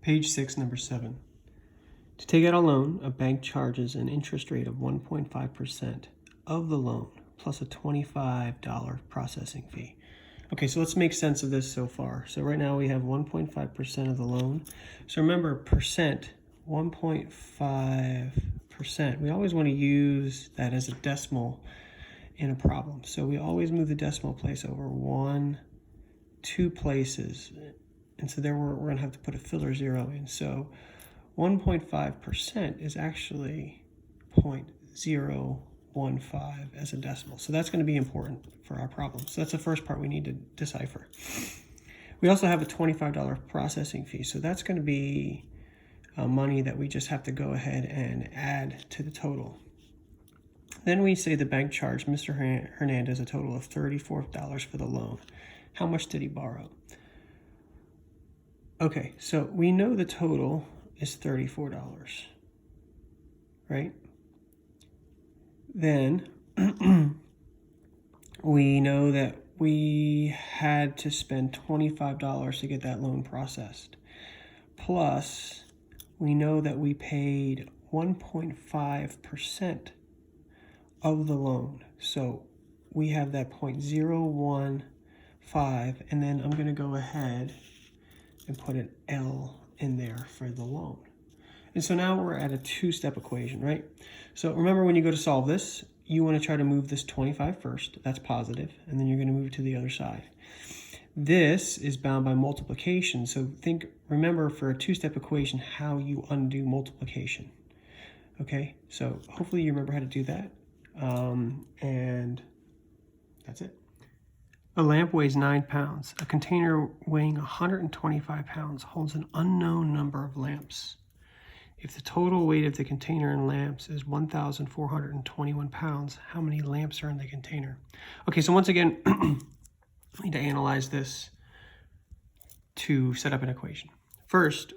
Page 6, number 7. To take out a loan, a bank charges an interest rate of 1.5% of the loan plus a $25 processing fee. Okay, so let's make sense of this so far. So right now we have 1.5% of the loan. So remember, percent, 1.5%. We always want to use that as a decimal in a problem. So we always move the decimal place over 2 places. And so there we're going to have to put a filler 0 in. So 1.5% is actually 0.015 as a decimal. So that's going to be important for our problem. So that's the first part we need to decipher. We also have a $25 processing fee. So that's going to be money that we just have to go ahead and add to the total. Then we say the bank charged Mr. Hernandez a total of $34 for the loan. How much did he borrow? Okay, so we know the total is $34, right? Then we know that we had to spend $25 to get that loan processed. Plus, we know that we paid 1.5% of the loan. So we have that 0.015, and then I'm going to go ahead and put an L in there for the loan. And so now we're at a 2-step equation, right? So remember, when you go to solve this, you want to try to move this 25 first. That's positive. And then you're going to move it to the other side. This is bound by multiplication. So remember for a 2-step equation, how you undo multiplication. Okay, so hopefully you remember how to do that. And that's it. A lamp weighs 9 pounds. A container weighing 125 pounds holds an unknown number of lamps. If the total weight of the container and lamps is 1,421 pounds, how many lamps are in the container? Okay, so once again, we need to analyze this to set up an equation. First,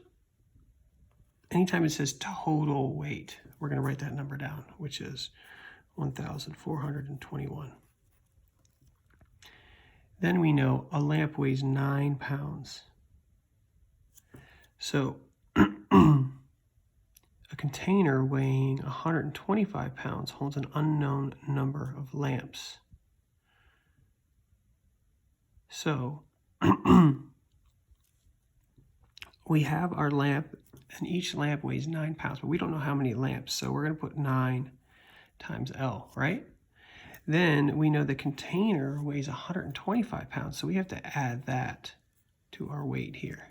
anytime it says total weight, we're going to write that number down, which is 1,421. Then we know a lamp weighs 9 pounds. So a container weighing 125 pounds holds an unknown number of lamps. So we have our lamp, and each lamp weighs 9 pounds, but we don't know how many lamps. So we're going to put 9 times L, right? Then we know the container weighs 125 pounds, so we have to add that to our weight here.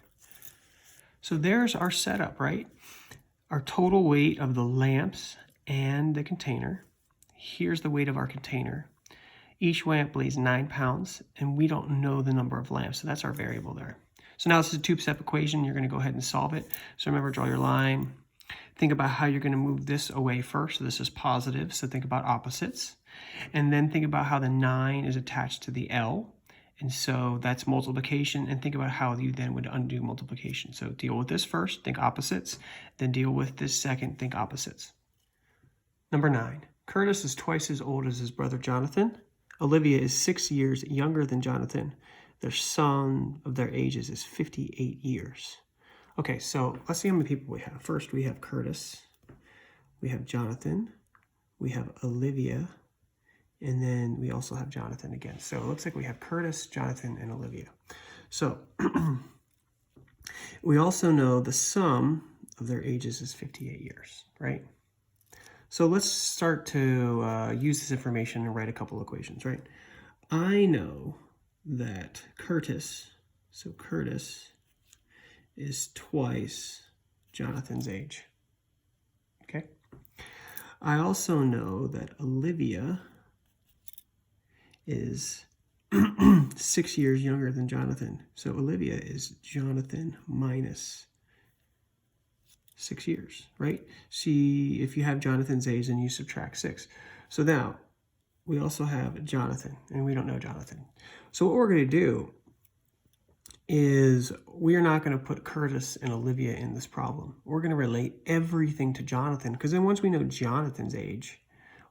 So there's our setup, right? Our total weight of the lamps and the container. Here's the weight of our container. Each lamp weighs 9 pounds, and we don't know the number of lamps, so that's our variable there. So now this is a 2-step equation. You're going to go ahead and solve it. So remember, draw your line. Think about how you're going to move this away first. So this is positive, so think about opposites. And then think about how the 9 is attached to the L. And so that's multiplication. And think about how you then would undo multiplication. So deal with this first, think opposites. Then deal with this second, think opposites. Number 9. Curtis is twice as old as his brother Jonathan. Olivia is 6 years younger than Jonathan. Their sum of their ages is 58 years. Okay, so let's see how many people we have. First, we have Curtis. We have Jonathan. We have Olivia. And then we also have Jonathan again. So it looks like we have Curtis, Jonathan, and Olivia. So we also know the sum of their ages is 58 years, right? So let's start to use this information and write a couple equations, right? I know that Curtis is twice Jonathan's age, okay? I also know that Olivia is 6 years younger than Jonathan. So Olivia is Jonathan minus 6 years, right? See, if you have Jonathan's age, then you subtract 6. So now we also have Jonathan, and we don't know Jonathan. So what we're going to do is we are not going to put Curtis and Olivia in this problem. We're going to relate everything to Jonathan, because then once we know Jonathan's age,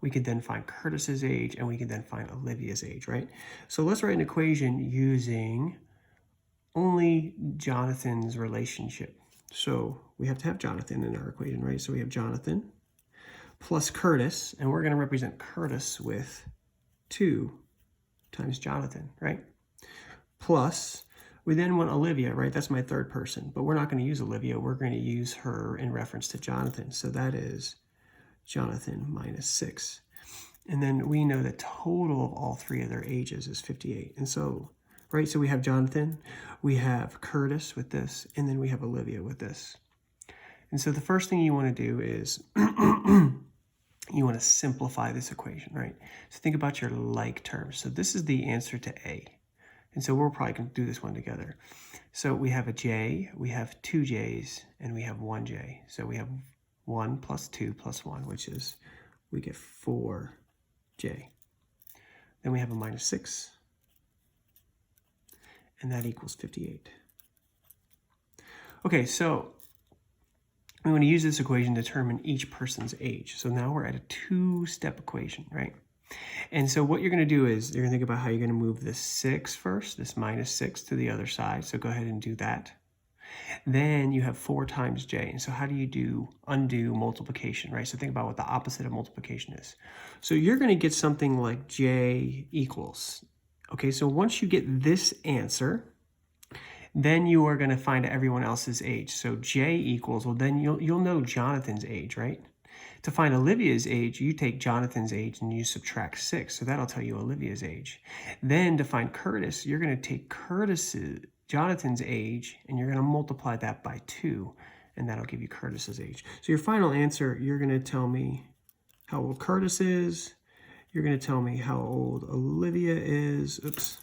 we could then find Curtis's age, and we can then find Olivia's age, right? So let's write an equation using only Jonathan's relationship. So we have to have Jonathan in our equation, right? So we have Jonathan plus Curtis, and we're going to represent Curtis with 2 times Jonathan, right? Plus, we then want Olivia, right? That's my third person, but we're not going to use Olivia. We're going to use her in reference to Jonathan. So that is Jonathan minus 6. And then we know the total of all 3 of their ages is 58. And so, right, so we have Jonathan, we have Curtis with this, and then we have Olivia with this. And so the first thing you want to do is you want to simplify this equation, right? So think about your like terms. So this is the answer to A. And so we're probably going to do this one together. So we have a J, we have 2 J's, and we have 1 J. So we have 1 plus 2 plus 1, which is, we get 4J. Then we have a minus 6, and that equals 58. Okay, so we want to use this equation to determine each person's age. So now we're at a 2-step equation, right? And so what you're going to do is you're going to think about how you're going to move this 6 first, this minus 6 to the other side. So go ahead and do that. Then you have 4 times j. And so how do you undo multiplication, right? So think about what the opposite of multiplication is. So you're going to get something like j equals. Okay, so once you get this answer, then you are going to find everyone else's age. So j equals, well, then you'll know Jonathan's age, right? To find Olivia's age, you take Jonathan's age and you subtract 6. So that'll tell you Olivia's age. Then to find Curtis, you're going to take Jonathan's age, and you're going to multiply that by 2, and that'll give you Curtis's age. So your final answer, you're going to tell me how old Curtis is. You're going to tell me how old Olivia is. Oops.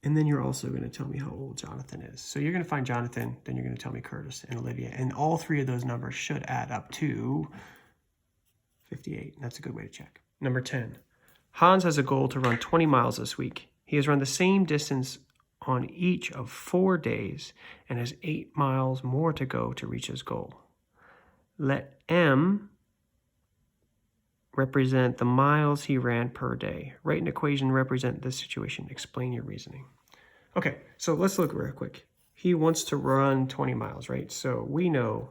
And then you're also going to tell me how old Jonathan is. So you're going to find Jonathan, then you're going to tell me Curtis and Olivia. And all 3 of those numbers should add up to 58. That's a good way to check. Number 10. Hans has a goal to run 20 miles this week. He has run the same distance on each of 4 days and has 8 miles more to go to reach his goal. Let M represent the miles he ran per day. Write an equation to represent this situation. Explain your reasoning. Okay, so let's look real quick. He wants to run 20 miles, right? So we know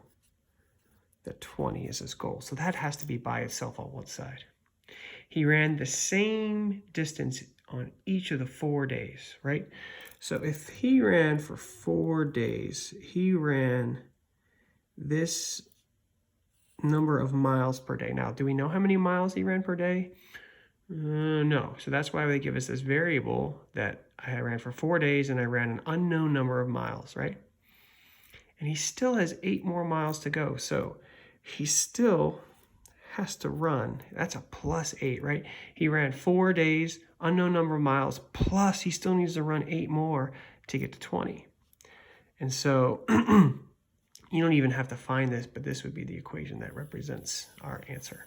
that 20 is his goal. So that has to be by itself on one side. He ran the same distance on each of the 4 days, right? So if he ran for 4 days, he ran this number of miles per day. Now, do we know how many miles he ran per day? No. So that's why they give us this variable that I ran for 4 days and I ran an unknown number of miles, right? And he still has 8 more miles to go. So he still has to run. That's a plus 8, right? He ran 4 days, unknown number of miles, plus he still needs to run 8 more to get to 20. And so you don't even have to find this, but this would be the equation that represents our answer.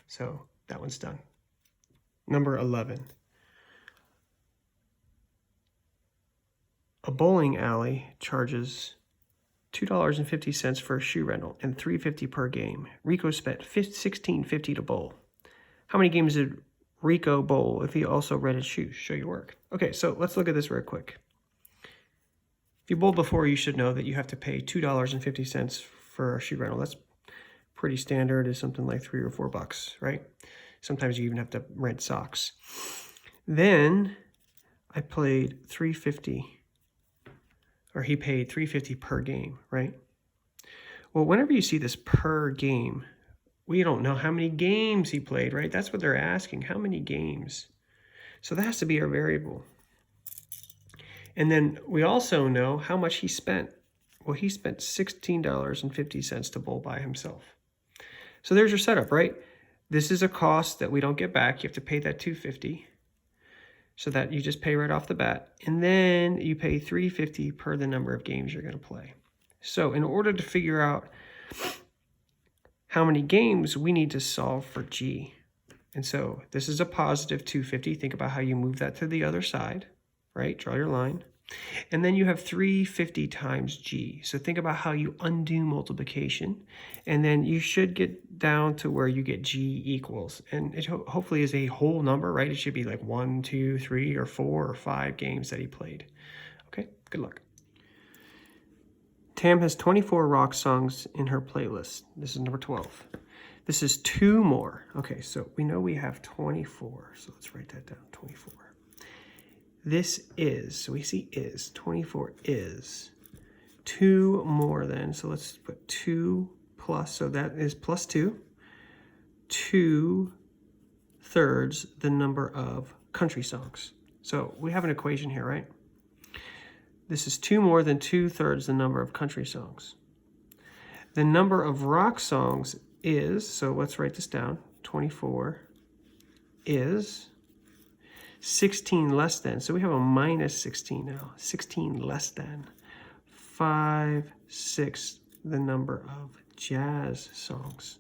So that one's done. Number 11. A bowling alley charges $2.50 for a shoe rental and $3.50 per game. Rico spent $16.50 to bowl. How many games did Rico bowl if he also rented shoes? Show your work. Okay, so let's look at this real quick. If you bowled before, you should know that you have to pay $2.50 for a shoe rental. That's pretty standard. It's something like $3 or $4, right? Sometimes you even have to rent socks. Then I played $3.50, or he paid $3.50 per game, right? Well, whenever you see this per game, we don't know how many games he played, right? That's what they're asking. How many games? So that has to be our variable. And then we also know how much he spent. Well, he spent $16.50 to bowl by himself. So there's your setup, right? This is a cost that we don't get back. You have to pay that $2.50. So that you just pay right off the bat. And then you pay $3.50 per the number of games you're going to play. So in order to figure out how many games, we need to solve for G. And so this is a positive $2.50. Think about how you move that to the other side, right? Draw your line. And then you have $3.50 times G. So think about how you undo multiplication. And then you should get down to where you get G equals. And it hopefully is a whole number, right? It should be like 1, 2, 3, or 4, or 5 games that he played. Okay, good luck. Tam has 24 rock songs in her playlist. This is number 12. This is 2 more. Okay, so we know we have 24. So let's write that down, 24. This is, so we see is, 24 is 2 more than, so let's put 2 plus, so that is plus 2. 2/3 the number of country songs. So we have an equation here, right? This is 2 more than 2/3 the number of country songs. The number of rock songs is, so let's write this down, 24 is 16 less than, so we have a minus 16 now, 16 less than 5/6 the number of jazz songs.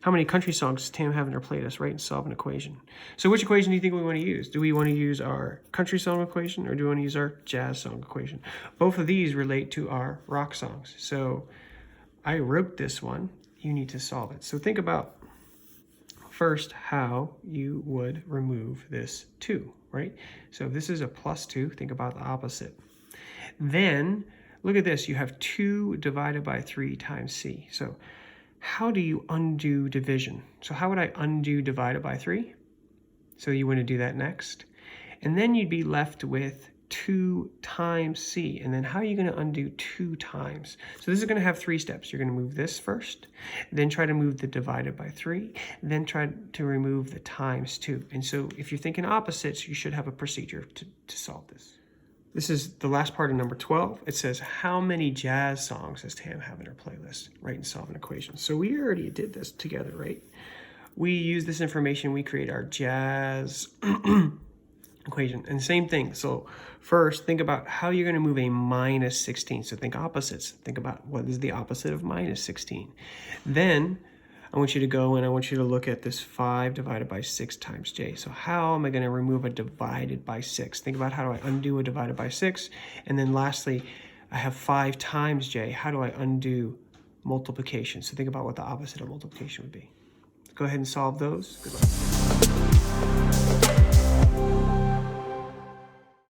How many country songs does Tam have in her playlist, right? And solve an equation. So which equation do you think we want to use? Do we want to use our country song equation or do we want to use our jazz song equation? Both of these relate to our rock songs. So I wrote this one. You need to solve it. So think about first how you would remove this 2, right? So if this is a plus 2, think about the opposite. Then look at this. You have 2 divided by 3 times C. So how do you undo division? So how would I undo divided by 3? So you want to do that next. And then you'd be left with 2 times C. And then how are you going to undo 2 times? So this is going to have 3 steps. You're going to move this first, then try to move the divided by 3, then try to remove the times 2. And so if you're thinking opposites, you should have a procedure to solve this. This is the last part of number 12. It says, how many jazz songs does Tam have in her playlist? Write and solve an equation. So we already did this together, right? We use this information, we create our jazz equation. And same thing. So first, think about how you're going to move a minus 16. So think opposites. Think about what is the opposite of minus 16. Then I want you to go and I want you to look at this 5 divided by 6 times j. So how am I going to remove a divided by 6? Think about how do I undo a divided by 6? And then lastly, I have 5 times j. How do I undo multiplication? So think about what the opposite of multiplication would be. Go ahead and solve those. Good luck.